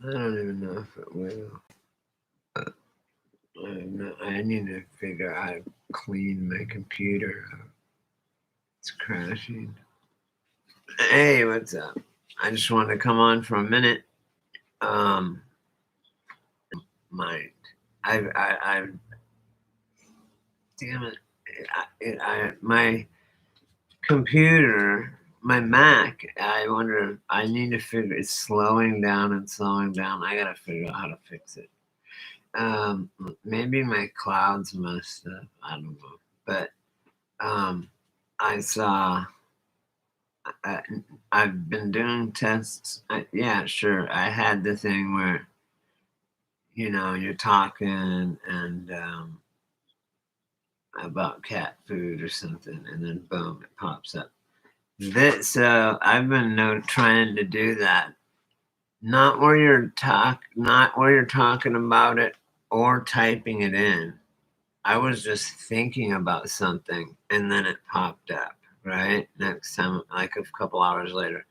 I don't even know if it will. I need to figure out how to clean my computer. It's crashing. Hey, what's up? I just wanted to come on for a minute. Um, mind. I damn it. My computer, my Mac, I wonder, I need to figure, it's slowing down and slowing down. I gotta figure out how to fix it. Um, Maybe my cloud's messed up. I don't know. But um, I saw, I, I've been doing tests. Yeah, sure. I had the thing where, you're talking and about cat food or something, and then boom, it pops up. So I've been trying to do that. Not where you're talking about it or typing it in. I was just thinking about something and then it popped up, right? Next time, like a couple hours later.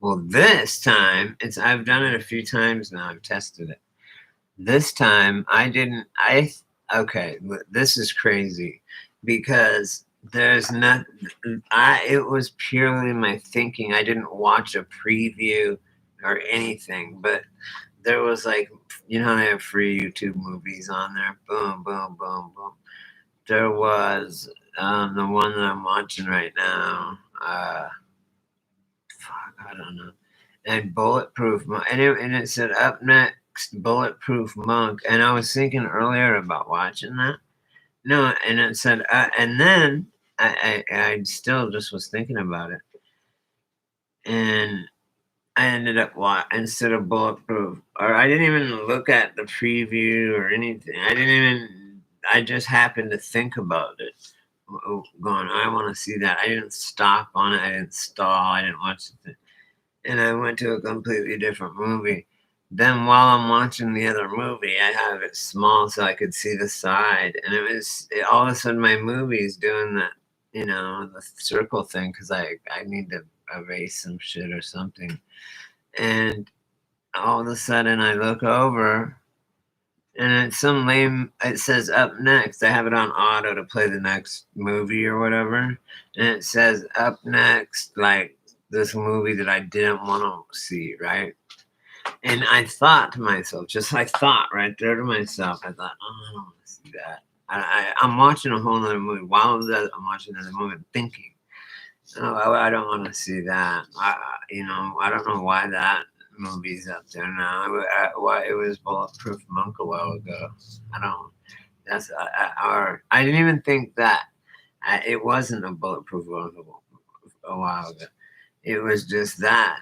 Well, this time, I've done it a few times now. I've tested it. This time, I didn't. Okay, this is crazy because there's not. It was purely my thinking. I didn't watch a preview or anything, but there was like, they have free YouTube movies on there. Boom, boom, boom, boom. There was the one that I'm watching right now. Fuck, I don't know. And Bulletproof Monk. And it said up next, Bulletproof Monk. And I was thinking earlier about watching that. No, and it said, and then I still just was thinking about it. And I ended up instead of Bulletproof, or I didn't even look at the preview or anything. I just happened to think about it. Going, I want to see that. I didn't stop on it. I didn't stall. I didn't watch it. And I went to a completely different movie. Then while I'm watching the other movie, I have it small so I could see the side. And all of a sudden my movie's doing that, the circle thing because I need to erase some shit or something. And all of a sudden I look over and it's some lame, it says up next. I have it on auto to play the next movie or whatever. And it says up next, like this movie that I didn't want to see, right? And I thought to myself, I thought right there to myself, I thought, oh, I don't want to see that. I'm watching a whole other movie. While I'm watching another movie, I'm thinking, oh, I don't want to see that. I don't know why that movie's up there now. Why it was Bulletproof Monk a while ago. I don't. Or I didn't even think that it wasn't a Bulletproof Monk a while ago. It was just that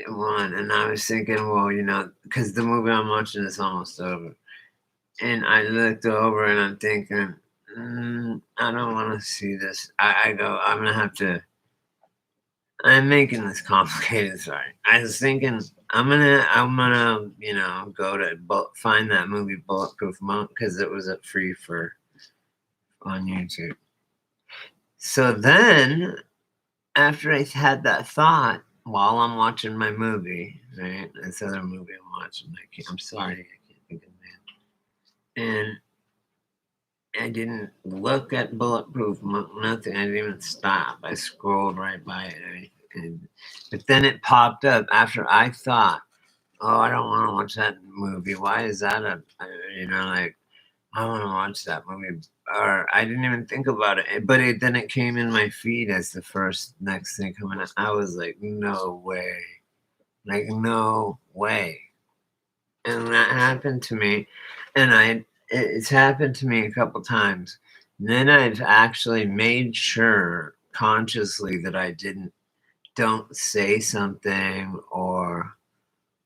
one, and I was thinking, well, because the movie I'm watching is almost over, and I looked over and I'm thinking, I don't want to see this. I go, I'm gonna have to. I'm making this complicated. Sorry. I was thinking I'm gonna go to find that movie Bulletproof Monk because it was free for on YouTube. So then after I had that thought while I'm watching my movie, right? This other movie I'm watching. I'm sorry, I can't think of the name. And I didn't look at Bulletproof Monk, nothing. I didn't even stop. I scrolled right by it. But then it popped up after I thought, oh, I don't want to watch that movie. Why is that like, I want to watch that movie. Or I didn't even think about it. But then it came in my feed as the first next thing coming up. I was like, no way. Like, no way. And that happened to me. And it's happened to me a couple times. And then I've actually made sure consciously that I don't say something or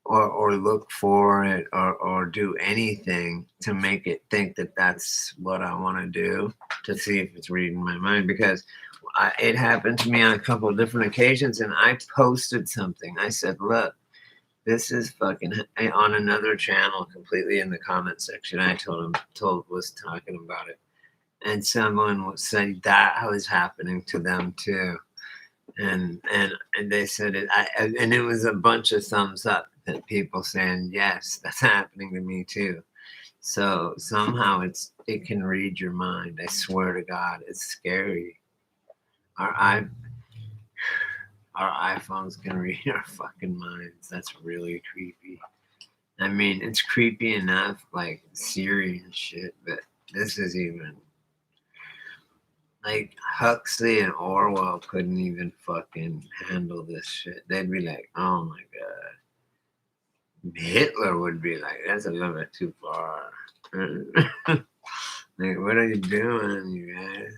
look for it or do anything to make it think that that's what I want to do to see if it's reading my mind because it happened to me on a couple of different occasions and I posted something. I said, look, this is fucking on another channel completely in the comment section. I was talking about it. And someone said that was happening to them too. And they said it, and it was a bunch of thumbs up. that people saying, yes, that's happening to me too. So somehow it can read your mind. I swear to God, it's scary. Our i our iPhones can read our fucking minds. That's really creepy. I mean, it's creepy enough, like Siri and shit, but this is even like Huxley and Orwell couldn't even fucking handle this shit. They'd be like, oh my God. Hitler would be like, that's a little bit too far. Like, what are you doing, you guys?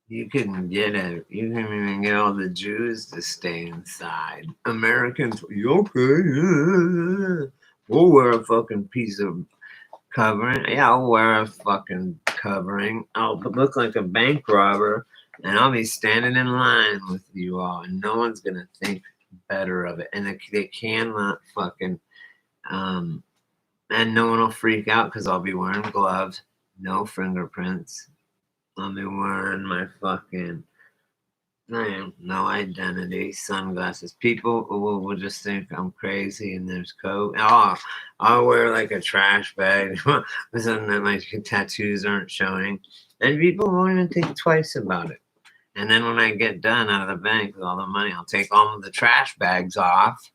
You couldn't get it. You couldn't even get all the Jews to stay inside. Americans, you okay? We'll wear a fucking piece of covering. Yeah, I'll wear a fucking covering. I'll look like a bank robber, and I'll be standing in line with you all, and no one's gonna think better of it. And they cannot fucking, and no one will freak out because I'll be wearing gloves, no fingerprints. I'll be wearing my fucking no identity, sunglasses. People will just think I'm crazy, and there's coat. Oh, I'll wear like a trash bag, something that my tattoos aren't showing, and people won't even think twice about it. And then when I get done out of the bank with all the money, I'll take all of the trash bags off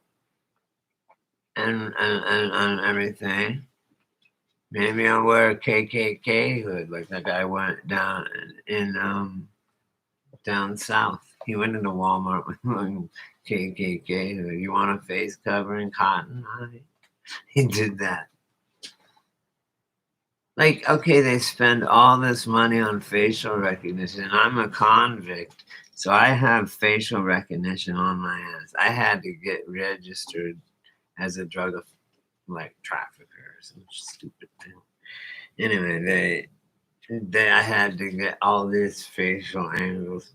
and everything. Maybe I'll wear a KKK hood like that guy went down in down south. He went into Walmart with a KKK hood. You want a face covering, cotton on it? He did that. Like, okay, they spend all this money on facial recognition. I'm a convict, so I have facial recognition on my ass. I had to get registered as a drug trafficker or some stupid thing. Anyway, I had to get all these facial angles,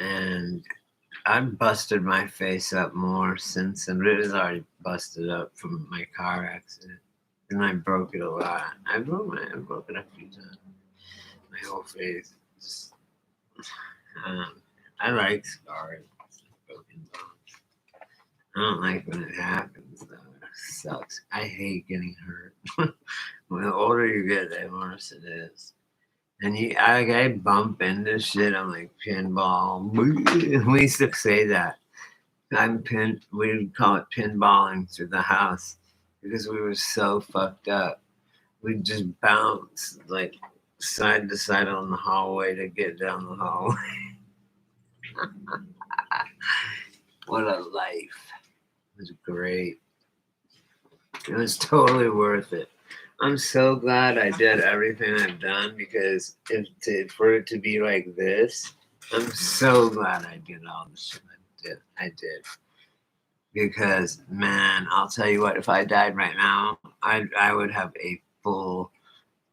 and I busted my face up more since, and it was already busted up from my car accident, and I broke it a lot. I broke it a few times. My whole face. Just, I like scars, broken bones. I don't like when it happens though. It sucks. I hate getting hurt. When the older you get, the worse it is. And I bump into shit. I'm like pinball. We used to say that. We would call it pinballing through the house because we were so fucked up. We'd just bounce like side to side on the hallway to get down the hallway. What a life. It was great. It was totally worth it. I'm so glad I did everything I've done because for it to be like this, I'm so glad I did all the shit I did. Because man, I'll tell you what, if I died right now, I would have a full,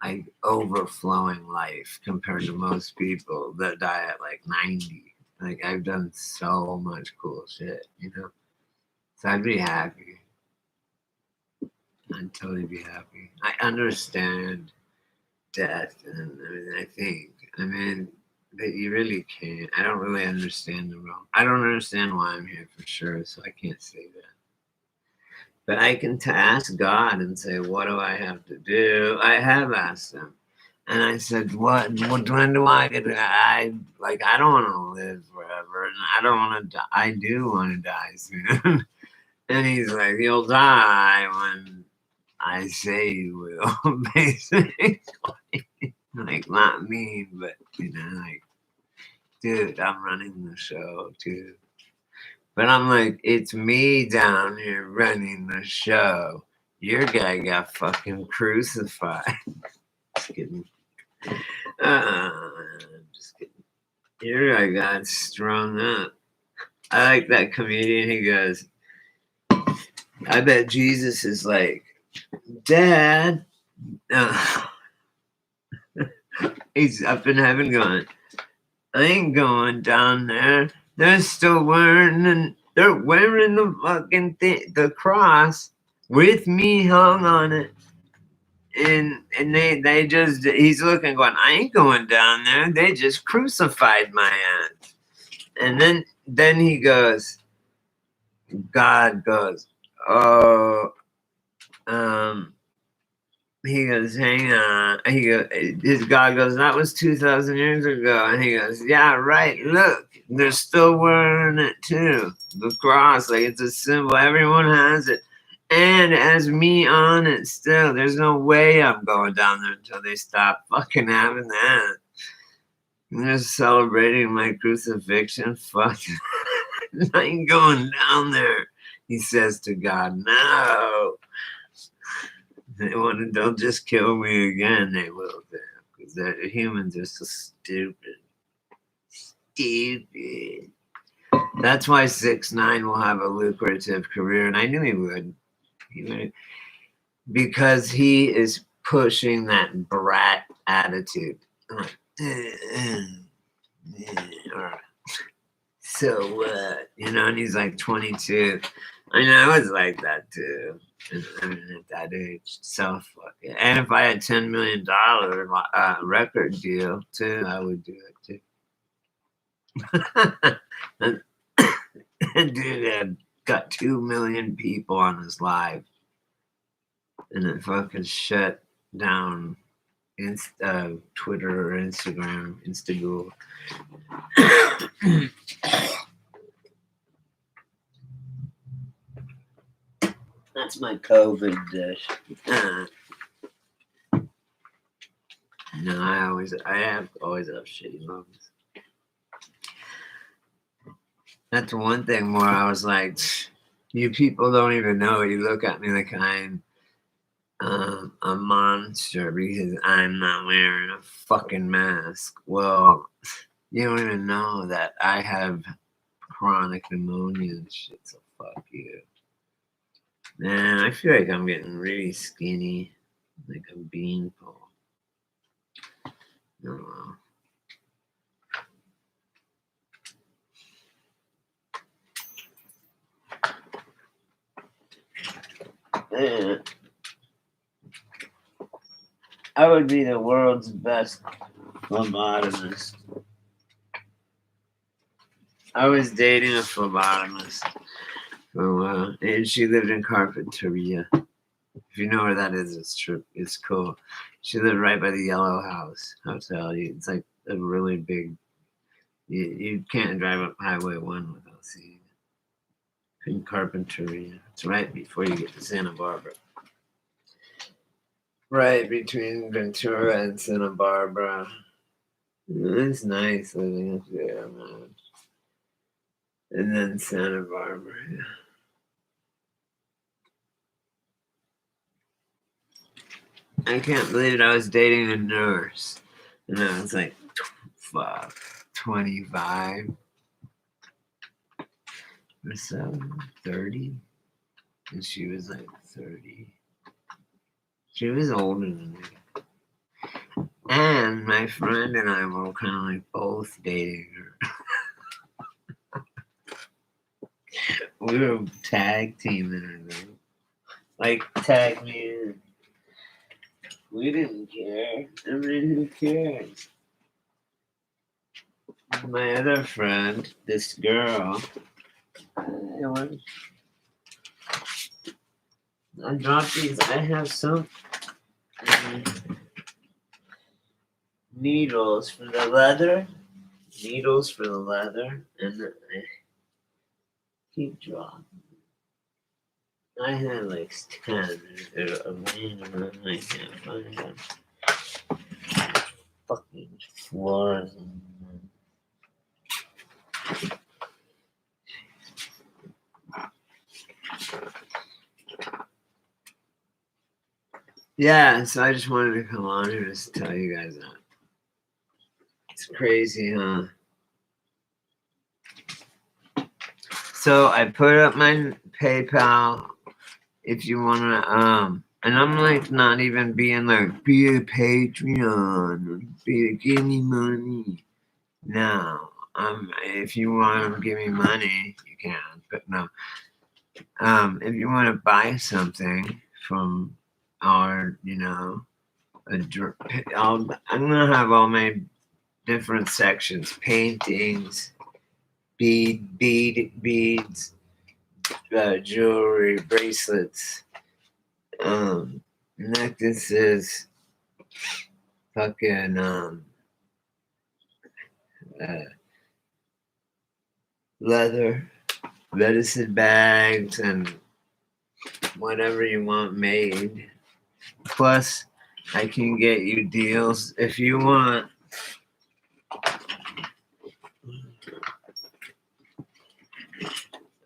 like overflowing life compared to most people that die at like 90. Like I've done so much cool shit, you know? So I'd be happy. I'd totally be happy. I understand death and everything, I think. I mean, that you really can't. I don't really understand the realm. I don't understand why I'm here for sure, so I can't say that. But I can ask God and say, what do I have to do? I have asked him. And I said, when do I get to, I don't want to live forever. And I don't want to die. I do want to die soon. And he's like, you'll die when I say you will, basically. Like, not mean, but, you know, like, dude, I'm running the show, too. But I'm like, it's me down here running the show. Your guy got fucking crucified. Just kidding. Just kidding. Your guy got strung up. I like that comedian. He goes, I bet Jesus is like, Dad. He's up in heaven going, I ain't going down there. They're still wearing the fucking thing, the cross with me hung on it. And they just, he's looking going, I ain't going down there. They just crucified my ass. And then he goes, God goes, oh, he goes, hang on. He goes, his God goes, that was 2,000 years ago. And he goes, yeah, right. Look, they're still wearing it too. The cross, like it's a symbol. Everyone has it. And it has me on it still. There's no way I'm going down there until they stop fucking having that. They're celebrating my crucifixion. Fuck. I ain't going down there. He says to God, no. They'll just kill me again. They will, because humans are so stupid. Stupid. That's why 6ix9ine will have a lucrative career, and I knew he would. Because he is pushing that brat attitude. So what? And he's like 22. I know I was like that too. I mean, at that age, so fucking. And if I had $10 million record deal too, I would do it too. And dude had got 2 million people on his live, and it fucking shut down Twitter or Instagram, Instagram. That's my COVID dish. No, I have always have shitty moments. That's one thing where I was like, you people don't even know. You look at me like I'm a monster because I'm not wearing a fucking mask. Well, you don't even know that I have chronic pneumonia and shit, so fuck you. Man, I feel like I'm getting really skinny, like a beanpole. Oh. Man. I would be the world's best phlebotomist. I was dating a phlebotomist for a while, and she lived in Carpinteria. If you know where that is, it's true. It's cool. She lived right by the Yellow House Hotel. It's like a really big. You can't drive up Highway 1 without seeing it. In Carpinteria. It's right before you get to Santa Barbara. Right between Ventura and Santa Barbara. It's nice living up there, man. And then Santa Barbara. Yeah. I can't believe it. I was dating a nurse. And I was like, 25 or so, 30. And she was like 30. She was older than me. And my friend and I were kind of like both dating her. We were tag teaming her though. Like, tag me in. We didn't care. I mean, who cares? My other friend, this girl, I dropped these. I have some needles for the leather. And I keep dropping. I had like 10 random. I can't find them. Fucking floors. Yeah, so I just wanted to come on here to tell you guys that. It's crazy, huh? So I put up my PayPal if you wanna and I'm like not even being like be a Patreon or give me money. No. If you want to give me money, you can, but no. If you want to buy something from our, I'm gonna have all my different sections: paintings, beads, jewelry, bracelets, necklaces, fucking leather, medicine bags, and whatever you want made. Plus, I can get you deals if you want.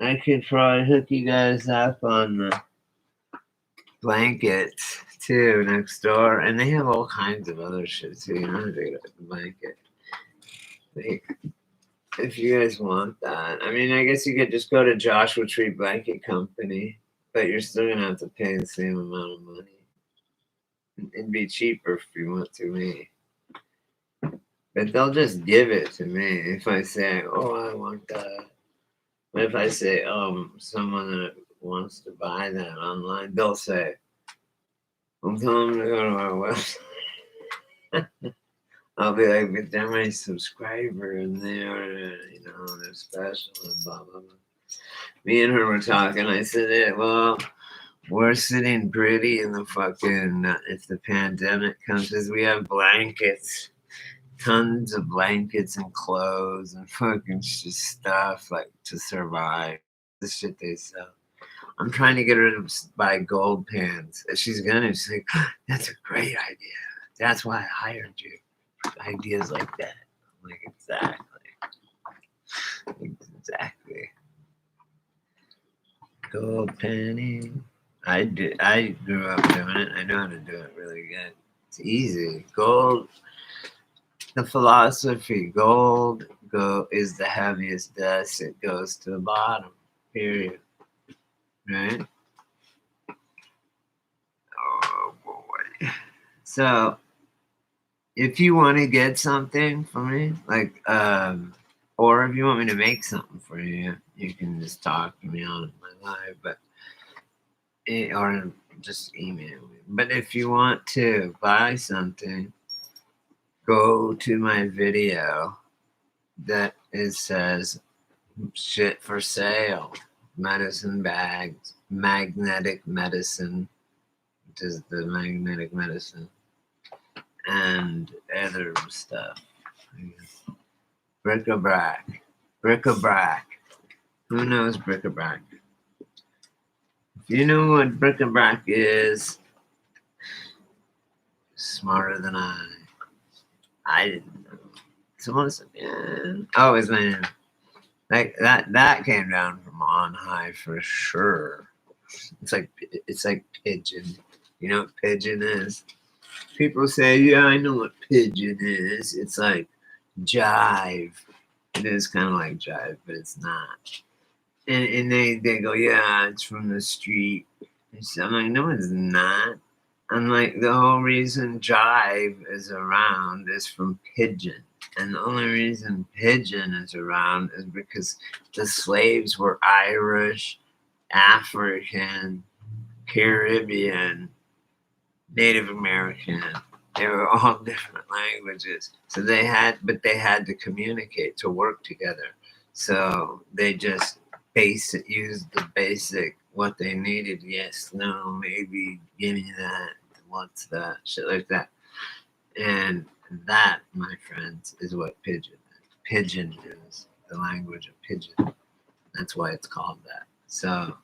I could probably hook you guys up on the blankets too next door, and they have all kinds of other shit too. You know, they got the blanket. If you guys want that, I mean, I guess you could just go to Joshua Tree Blanket Company, but you're still gonna have to pay the same amount of money. It'd be cheaper if you went to me. But they'll just give it to me if I say, "Oh, I want that." But if I say, someone that wants to buy that online, they'll say, "I'll tell them to go to our website." I'll be like, "But they're my subscriber, and they're special and blah blah blah." Me and her were talking. I said, "Well, we're sitting pretty in the fucking if the pandemic comes, because we have blankets." Tons of blankets and clothes and fucking just stuff like to survive. The shit they sell. I'm trying to get her to buy gold pants. She's gonna. She's like, "That's a great idea. That's why I hired you. Ideas like that." I'm like, exactly. Gold penny. I grew up doing it. I know how to do it really good. It's easy. Gold. The philosophy, gold is the heaviest dust. It goes to the bottom, period. Right? Oh, boy. So, if you want to get something for me, like, or if you want me to make something for you, you can just talk to me on my live, or just email me. But if you want to buy something, go to my video that says shit for sale, medicine bags, magnetic medicine, which is the magnetic medicine, and other stuff. Bric-a-brac. Bric-a-brac. Who knows bric-a-brac? If you know what bric-a-brac is, smarter than I. I didn't know. Someone said, "Yeah." Oh, his name. Like that came down from on high for sure. It's like pigeon. You know what pigeon is? People say, "Yeah, I know what pigeon is." It's like jive. It is kind of like jive, but it's not. And they go, "Yeah, it's from the street." I'm like, "No, it's not." I'm like, the whole reason jive is around is from pigeon. And the only reason pigeon is around is because the slaves were Irish, African, Caribbean, Native American. They were all different languages. So they had to communicate to work together. So they just used the basic what they needed. Yes, no, maybe, give me that. What's that? Shit like that. And that, my friends, is what pigeon is. Pigeon is the language of pigeon. That's why it's called that. So,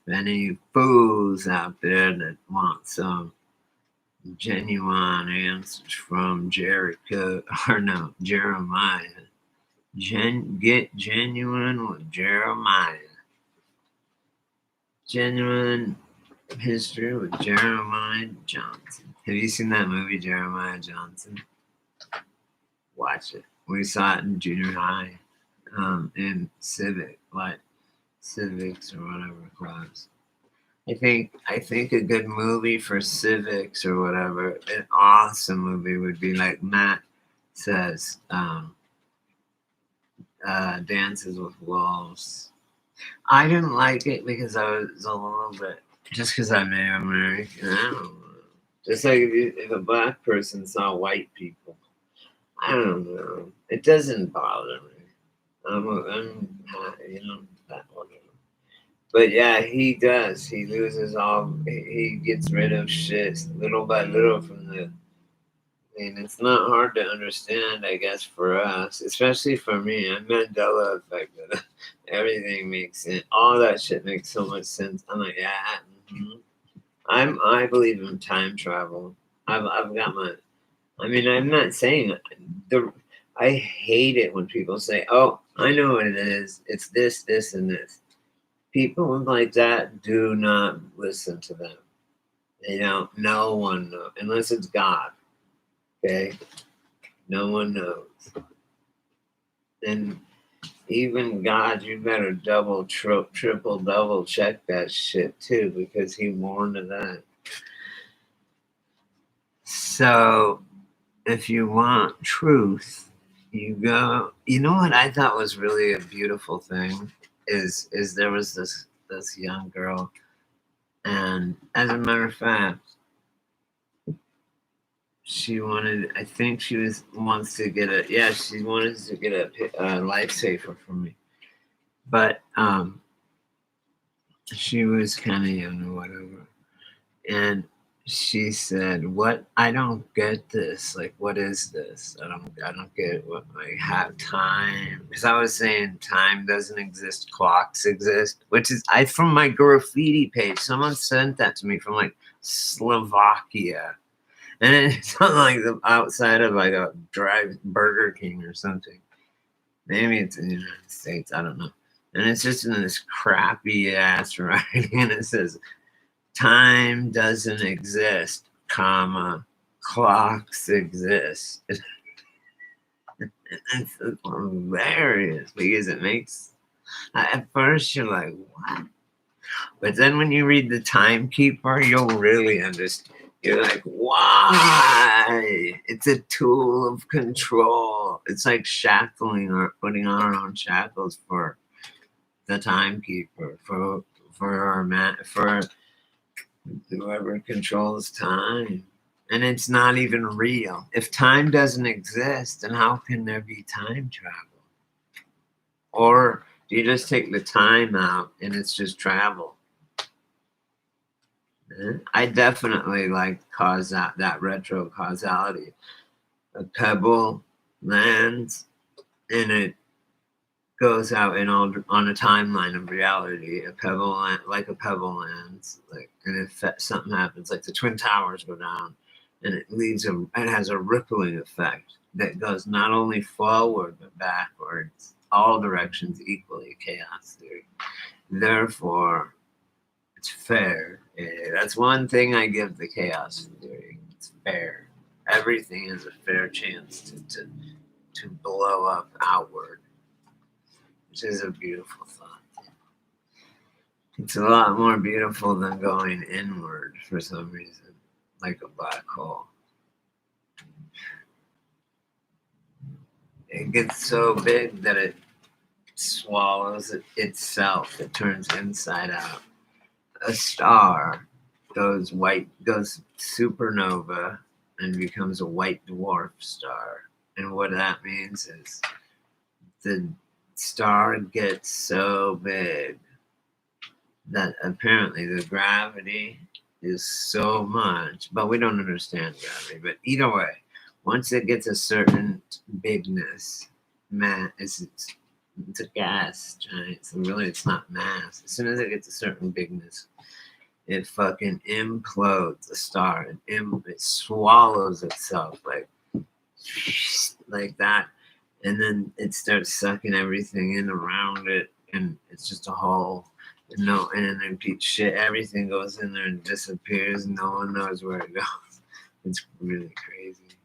any fools out there that want some genuine answers from Jericho, or no, Jeremiah, get genuine with Jeremiah. Genuine history with Jeremiah Johnson. Have you seen that movie, Jeremiah Johnson? Watch it. We saw it in junior high, in civics or whatever class. I think a good movie for civics or whatever, an awesome movie would be like Matt says, Dances with Wolves. I didn't like it because I was a little bit, just because I'm Native American. I don't know. Just like if a black person saw white people, I don't know. It doesn't bother me. I'm that whatever. But yeah, he does. He loses all. He gets rid of shit little by little from the. I mean, it's not hard to understand, I guess, for us, especially for me. I'm Mandela affected. Everything makes sense. All that shit makes so much sense. I'm like, yeah. Mhm. I believe in time travel. I've got my. I mean, I'm not saying the. I hate it when people say, "Oh, I know what it is. It's this, this, and this." People like that do not listen to them. They don't. No one knows unless it's God. Okay, no one knows. And even God, you better triple, double check that shit too, because He warned of that. So, if you want truth, you go. You know what I thought was really a beautiful thing is there was this young girl, and as a matter of fact, she wanted. I think she wants to get a. Yeah, she wanted to get a lifesaver from me, but she was kind of young or whatever, and she said, "What? I don't get this. Like, what is this? I don't get what I have time." Because I was saying time doesn't exist, clocks exist, which is I from my graffiti page. Someone sent that to me from like Slovakia, and it's on like the outside of like a drive Burger King or something. Maybe it's in the United States. I don't know. And it's just in this crappy ass writing, and it says time doesn't exist, comma, clocks exist. It's hilarious because it makes, at first you're like, what? But then when you read The Timekeeper, you'll really understand. You're like, why? It's a tool of control. It's like shackling or putting on our own shackles for the timekeeper, for our man, for whoever controls time. And it's not even real. If time doesn't exist, then how can there be time travel? Or do you just take the time out and it's just travel? I definitely like that retro causality. A pebble lands and it goes out in all on a timeline of reality. Like a pebble lands, like, and if something happens, like the Twin Towers go down, and it has a rippling effect that goes not only forward but backwards, all directions equally. Chaos theory. Therefore, it's fair. That's one thing I give the chaos theory. It's fair. Everything has a fair chance to blow up outward, which is a beautiful thought. It's a lot more beautiful than going inward for some reason, like a black hole. It gets so big that it swallows itself. It turns inside out. A star goes supernova and becomes a white dwarf star. And what that means is the star gets so big that apparently the gravity is so much, but we don't understand gravity. But either way, once it gets a certain bigness, it's a gas giant. So really, it's not mass. As soon as it gets a certain bigness, it fucking implodes the star. It swallows itself like that, and then it starts sucking everything in around it, and it's just a hole. No, and then empty shit. Everything goes in there and disappears. No one knows where it goes. It's really crazy.